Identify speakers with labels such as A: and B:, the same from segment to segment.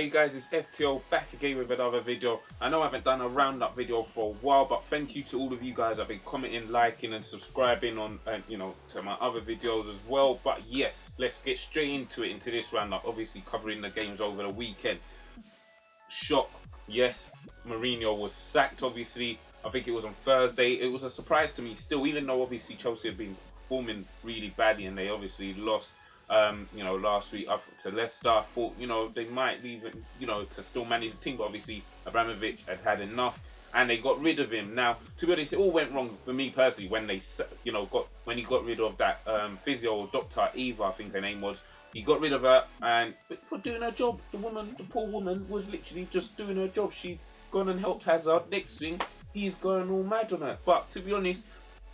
A: Hey guys, it's FTO back again with another video. I know I haven't done a roundup video for a while, but thank you to all of you guys that have been commenting, liking and subscribing on to my other videos as well. But yes, let's get straight into it, into this roundup, obviously covering the games over the weekend. Shock, yes, Mourinho was sacked, obviously. I think it was on Thursday. It was a surprise to me still, even though obviously Chelsea have been performing really badly and they obviously lost last week up to Leicester. I thought, they might even, to still manage the team, but obviously Abramovich had enough and they got rid of him. Now, to be honest, it all went wrong for me personally when they, when he got rid of that physio, or Dr. Eva, I think her name was. He got rid of her, and for doing her job, the poor woman was literally just doing her job. She'd gone and helped Hazard. Next thing, he's going all mad on her. But to be honest,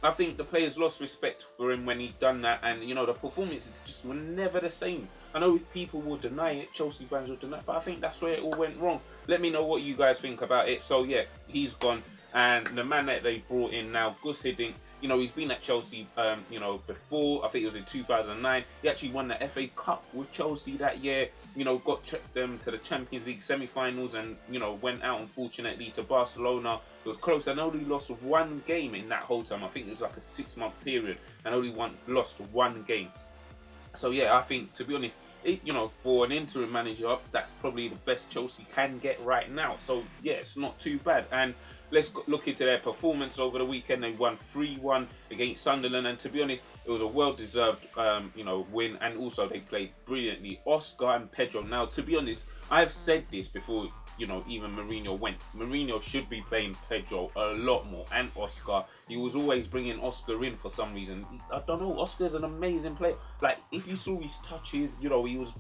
A: I think the players lost respect for him when he'd done that, and the performances just were never the same. I know people will deny it, Chelsea fans will deny it, but I think that's where it all went wrong. Let me know what you guys think about it. So yeah, he's gone, and the man that they brought in now, Gus Hiddink, he's been at Chelsea, before. I think it was in 2009. He actually won the FA Cup with Chelsea that year. Got them to the Champions League semi-finals, and went out unfortunately to Barcelona. It was close and only lost one game in that whole time. I think it was like a 6-month period and only lost one game. So yeah, I think, to be honest, for an interim manager, that's probably the best Chelsea can get right now. So yeah, it's not too bad. And let's look into their performance over the weekend. They won 3-1 against Sunderland, and to be honest, it was a well-deserved, win. And also, they played brilliantly, Oscar and Pedro. Now, to be honest, I've said this before. Even Mourinho went. Mourinho should be playing Pedro a lot more, and Oscar. He was always bringing Oscar in for some reason. I don't know. Oscar's an amazing player. Like, if you saw his touches, he was,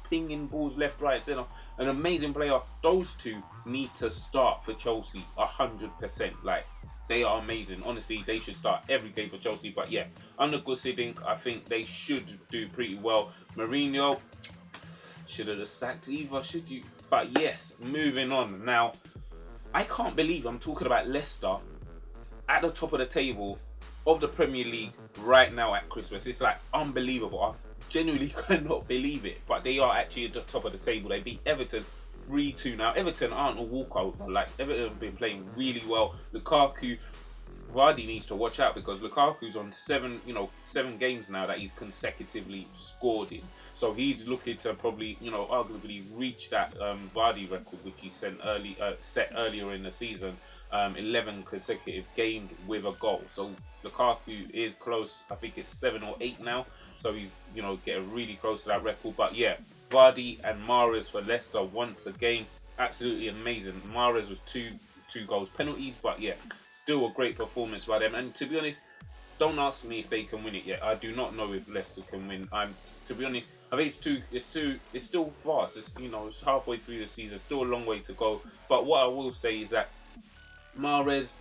A: pinging balls left, right, centre. An amazing player. Those two need to start for Chelsea 100%. Like, they are amazing. Honestly, they should start every game for Chelsea. But yeah, under Gus Hiddink, I think they should do pretty well. Mourinho should have sacked Eva, should you? But yes, moving on. Now, I can't believe I'm talking about Leicester at the top of the table of the Premier League right now at Christmas. It's like unbelievable. I genuinely cannot believe it. But they are actually at the top of the table. They beat Everton 3-2 now. Everton aren't a walkover. Like, Everton have been playing really well. Lukaku, Vardy needs to watch out, because Lukaku's on 7 games now that he's consecutively scored in. So he's looking to probably, arguably reach that Vardy record, which he set earlier in the season. 11 consecutive games with a goal. So Lukaku is close. I think it's 7 or 8 now. So he's, getting really close to that record. But yeah, Vardy and Mahrez for Leicester once again, absolutely amazing. Mahrez with two goals penalties, but yeah, still a great performance by them. And to be honest, don't ask me if they can win it yet. I do not know if Leicester can win. To be honest, I think it's still fast. It's it's halfway through the season, still a long way to go. But what I will say is that Mahrez,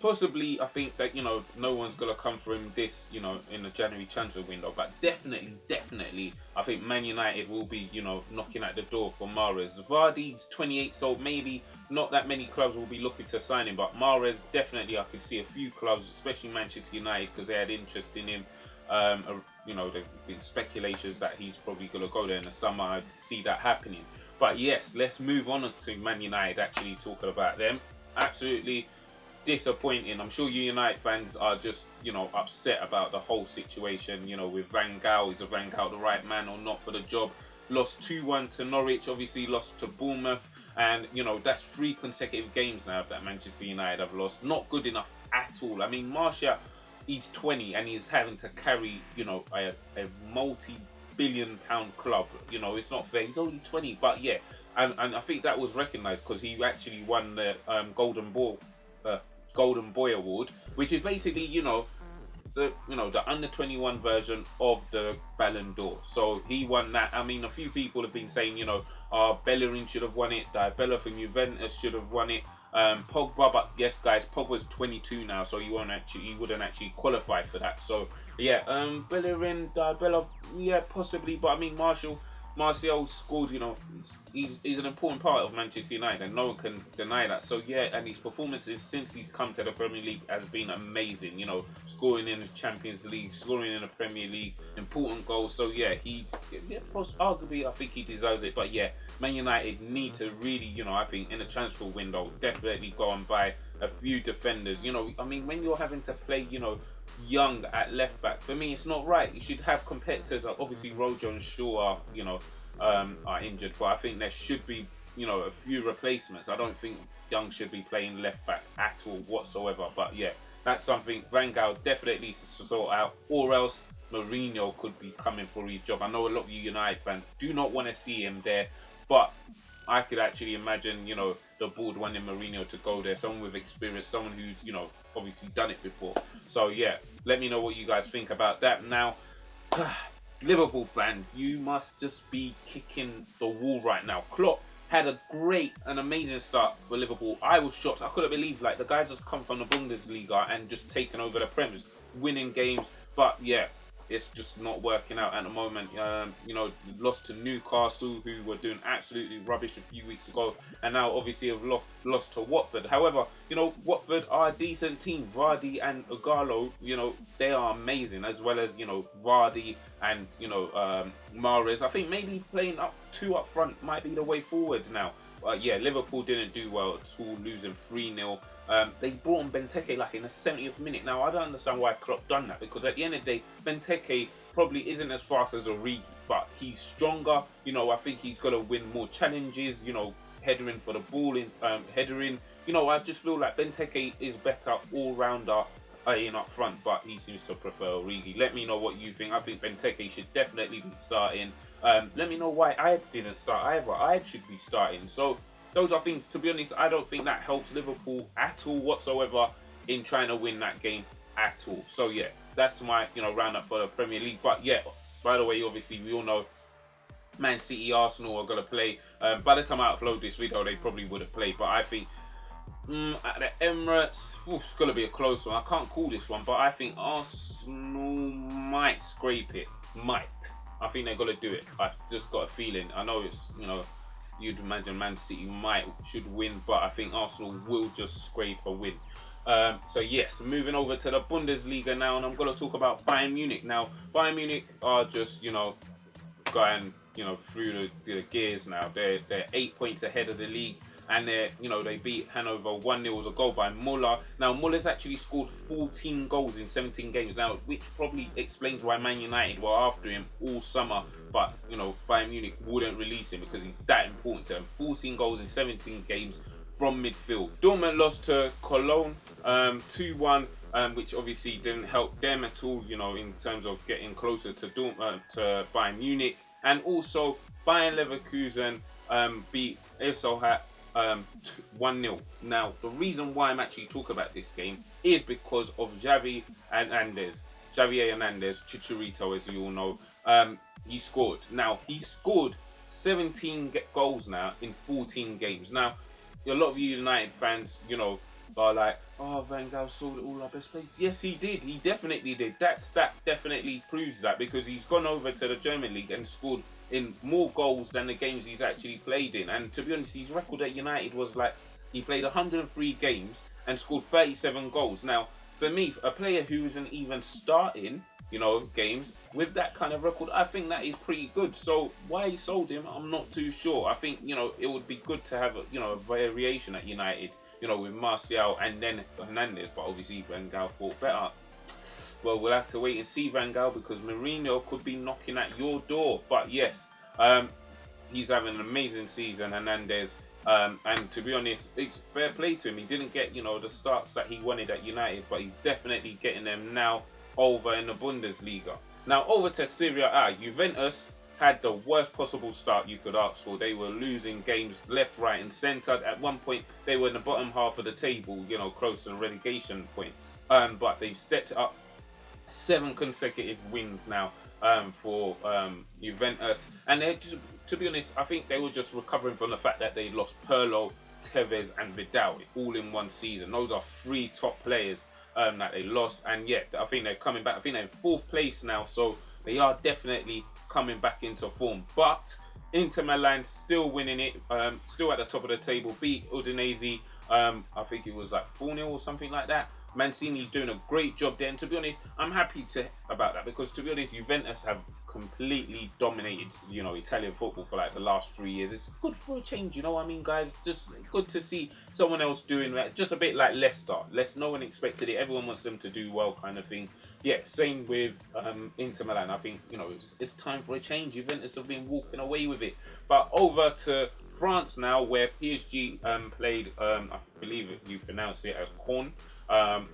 A: possibly, I think that no one's gonna come for him this in the January transfer window, but definitely I think Man United will be knocking at the door for Mahrez. Vardy's 28, so maybe not that many clubs will be looking to sign him, but Mahrez, definitely I could see a few clubs, especially Manchester United, because they had interest in him. There's been speculations that he's probably gonna go there in the summer. I see that happening. But yes, let's move on to Man United. Actually, talking about them, absolutely disappointing. I'm sure you United fans are just upset about the whole situation with Van Gaal. Is Van Gaal the right man or not for the job? Lost 2-1 to Norwich, obviously lost to Bournemouth, and that's 3 consecutive games now that Manchester United have lost. Not good enough at all. I mean, Martial, he's 20 and he's having to carry a multi-billion-pound club. It's not fair. He's only 20, but yeah, and I think that was recognised because he actually won the Golden Boy Award, which is basically the under 21 version of the Ballon d'Or. So he won that. I mean, a few people have been saying Bellerin should have won it, Dybala from Juventus should have won it, Pogba, but yes guys, Pogba's 22 now, so he wouldn't actually qualify for that. So yeah, Bellerin, Dybala, yeah, possibly, but I mean, Martial, Martial scored, he's an important part of Manchester United, and no one can deny that. So yeah, and his performances since he's come to the Premier League has been amazing. Scoring in the Champions League, scoring in the Premier League, important goals. So yeah, arguably I think he deserves it. But yeah, Man United need to really, I think in the transfer window, definitely go and buy a few defenders. I mean, when you're having to play, Young at left back, for me it's not right. You should have competitors. Obviously Rojo and Shaw are injured, but I think there should be a few replacements. I don't think Young should be playing left back at all whatsoever. But yeah, that's something Van Gaal definitely needs to sort out, or else Mourinho could be coming for his job. I know a lot of you United fans do not want to see him there, but I could actually imagine, the board wanting Mourinho to go there. Someone with experience, someone who's, obviously done it before. So yeah, let me know what you guys think about that. Now, Liverpool fans, you must just be kicking the wall right now. Klopp had a great and amazing start for Liverpool. I was shocked. I couldn't believe, the guys just come from the Bundesliga and just taken over the Premiers, winning games. But yeah, it's just not working out at the moment. Lost to Newcastle, who were doing absolutely rubbish a few weeks ago, and now obviously have lost to Watford. However, Watford are a decent team. Vardy and Ighalo, they are amazing, as well as Vardy and Mahrez. I think maybe playing two up front might be the way forward now. Yeah, Liverpool didn't do well at all, losing 3-0. They brought on Benteke in the 70th minute. Now, I don't understand why Klopp done that, because at the end of the day, Benteke probably isn't as fast as Origi, but he's stronger. I think he's got to win more challenges, headering for the ball, headering. I just feel like Benteke is better all-rounder in up front, but he seems to prefer Origi. Let me know what you think. I think Benteke should definitely be starting. Let me know why I didn't start either. I should be starting. So those are things, to be honest, I don't think that helps Liverpool at all whatsoever in trying to win that game at all. So yeah, that's my roundup for the Premier League. But yeah, by the way, obviously we all know Man City, Arsenal are going to play. By the time I upload this video, they probably would have played. But I think at the Emirates, it's going to be a close one. I can't call this one, but I think Arsenal might scrape it. I think they're going to do it. I've just got a feeling. I know it's, you'd imagine Man City should win, but I think Arsenal will just scrape a win. So yes, moving over to the Bundesliga now, and I'm going to talk about Bayern Munich. Now, Bayern Munich are just, going, through the gears now. They're 8 points ahead of the league, and they beat Hanover 1-0. It was a goal by Muller. Now, Muller's actually scored 14 goals in 17 games now, which probably explains why Man United were after him all summer. But, Bayern Munich wouldn't release him because he's that important to them. 14 goals in 17 games from midfield. Dortmund lost to Cologne 2-1, which obviously didn't help them at all, in terms of getting closer to Bayern Munich. And also, Bayern Leverkusen beat Eselhat 1-0. Now, the reason why I'm actually talking about this game is because of Xavi Hernandez, Chicharito, as you all know. He scored. Now, he scored 17 goals now in 14 games. Now, a lot of you United fans, are like, oh, Van Gaal sold all our best players. Yes, he did. He definitely did. That stat definitely proves that, because he's gone over to the German league and scored in more goals than the games he's actually played in. And to be honest, his record at United was he played 103 games and scored 37 goals. Now, for me, a player who isn't even starting, games with that kind of record, I think that is pretty good. So why he sold him, I'm not too sure. I think, it would be good to have a variation at United, with Martial and then Hernandez, but obviously Van Gaal thought better. Well, we'll have to wait and see, Van Gaal, because Mourinho could be knocking at your door. But yes, he's having an amazing season, Hernandez. And to be honest, it's fair play to him. He didn't get, the starts that he wanted at United, but he's definitely getting them now over in the Bundesliga. Now, over to Serie A. Juventus had the worst possible start you could ask for. They were losing games left, right and centre. At one point, they were in the bottom half of the table, close to the relegation point. But they've stepped up 7 consecutive wins now for Juventus. And they're just, to be honest, I think they were just recovering from the fact that they lost Pirlo, Tevez and Vidal all in one season. Those are 3 top players that they lost. And yet, I think they're coming back. I think they're in 4th place now. So they are definitely coming back into form. But Inter Milan still winning it, still at the top of the table, beat Udinese, I think it was like 4-0 or something like that. Mancini's doing a great job there, and to be honest, I'm happy about that, because to be honest, Juventus have completely dominated, you know, Italian football for like the last 3 years. It's good for a change, you know what I mean, guys? Just good to see someone else doing that, just a bit like Leicester. No one expected it, everyone wants them to do well, kind of thing. Yeah, same with Inter Milan. I think, you know, it's time for a change. Juventus have been walking away with it. But over to France now, where PSG played, I believe you pronounce it as Caen.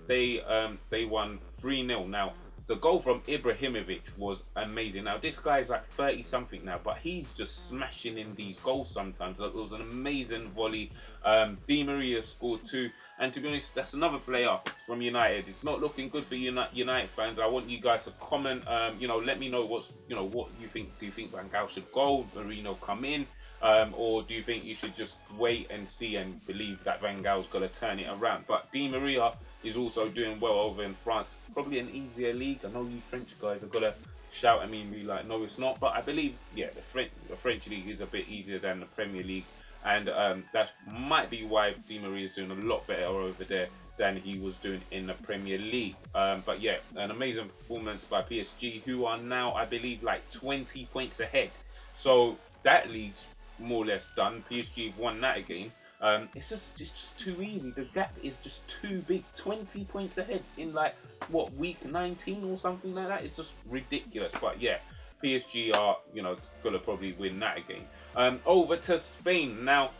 A: They won 3-0. Now, the goal from Ibrahimovic was amazing. Now, this guy is like 30 something now, but he's just smashing in these goals sometimes. It was an amazing volley. Di Maria scored 2. And to be honest, that's another player from United. It's not looking good for United fans. I want you guys to comment. You know, let me know what you think. Do you think Van Gaal should go, Mourinho come in, or do you think you should just wait and see and believe that Van Gaal's going to turn it around? But Di Maria is also doing well over in France. Probably an easier league. I know you French guys are going to shout at me and be like, no, it's not. But I believe, yeah, the French league is a bit easier than the Premier League. And that might be why Di Maria is doing a lot better over there than he was doing in the Premier League. But yeah, an amazing performance by PSG, who are now, I believe, like 20 points ahead. So that league's more or less done. PSG have won that again. It's just too easy. The gap is just too big. 20 points ahead in like, what, week 19 or something like that? It's just ridiculous. But yeah, PSG are, you know, gonna probably win that again. Over to Spain now.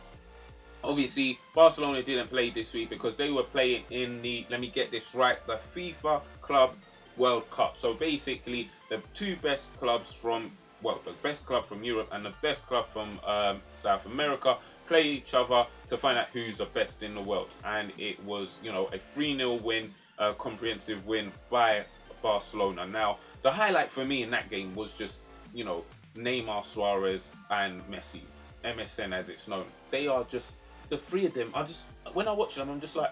A: Obviously, Barcelona didn't play this week because they were playing in the, let me get this right, the FIFA CLUB World Cup. So basically, the two best clubs from, well, the best club from Europe and the best club from South America play each other to find out who's the best in the world. And it was, you know, a 3-0 win, a comprehensive win by Barcelona. Now, the highlight for me in that game was just, you know, Neymar, Suarez and Messi, MSN as it's known. They are just, the three of them are just, when I watch them, I'm just like,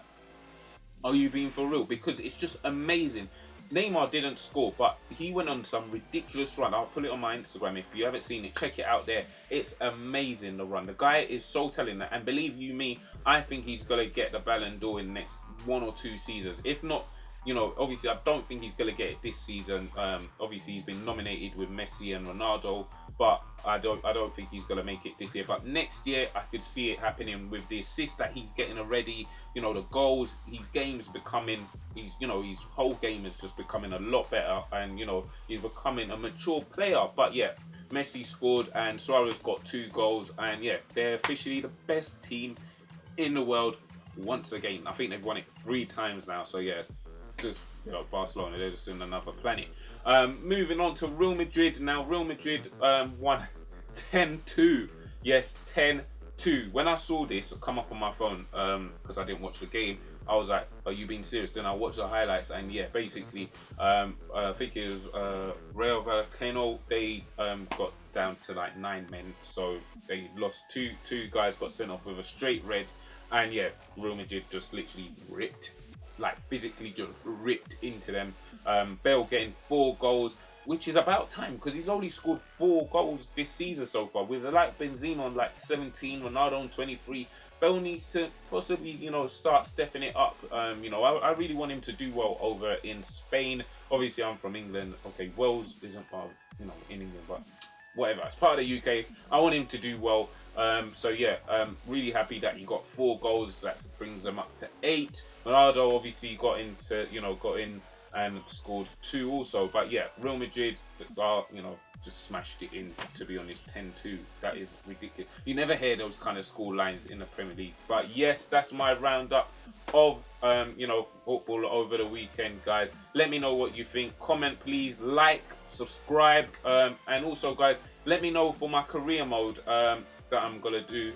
A: are you being for real? Because it's just amazing. Neymar didn't score, but he went on some ridiculous run. I'll put it on my Instagram. If you haven't seen it, check it out there. It's amazing, the run. The guy is so talented. And believe you me, I think he's going to get the Ballon d'Or in the next 1 or 2 seasons. If not, you know, obviously I don't think he's going to get it this season. Obviously he's been nominated with Messi and Ronaldo, but I don't think he's going to make it this year. But next year I could see it happening with the assists that he's getting already, you know, the goals, his game's becoming, you know, his whole game is just becoming a lot better, and, you know, he's becoming a mature player. But yeah, Messi scored and Suarez got 2 goals, and yeah, they're officially the best team in the world once again. I think they've won it 3 times now, so yeah, just, you know, Barcelona, they're just in another planet. Moving on to Real Madrid now. Real Madrid won 10-2. Yes, 10-2. When I saw this come up on my phone, because I didn't watch the game, I was like, are you being serious? Then I watched the highlights, and yeah, basically, I think it was Rayo Vallecano. They got down to like 9 men, so they lost. Two guys got sent off with a straight red, and yeah, Real Madrid just literally ripped, like physically just ripped into them. Bale getting 4 goals, which is about time, because he's only scored 4 goals this season so far, with like Benzema on like 17, Ronaldo on 23. Bale needs to possibly, you know, start stepping it up. You know, I really want him to do well over in Spain. Obviously, I'm from England. Okay, Wales isn't, you know, in England, but whatever. It's part of the UK. I want him to do well. So yeah, really happy that he got 4 goals. That brings them up to 8. Ronaldo obviously got in and scored 2 also. But yeah, Real Madrid are, you know, just smashed it in, to be honest. 10-2. That is ridiculous. You never hear those kind of score lines in the Premier League. But yes, that's my roundup of you know, football over the weekend, guys. Let me know what you think. Comment, please. Like, subscribe, and also, guys, let me know for my career mode that I'm gonna do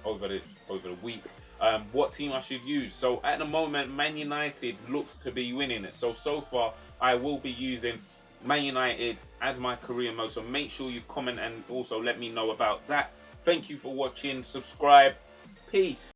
A: over the week, what team I should use. So at the moment, Man United looks to be winning it. So far, I will be using Man United as my career mode. So make sure you comment and also let me know about that. Thank you for watching. Subscribe. Peace.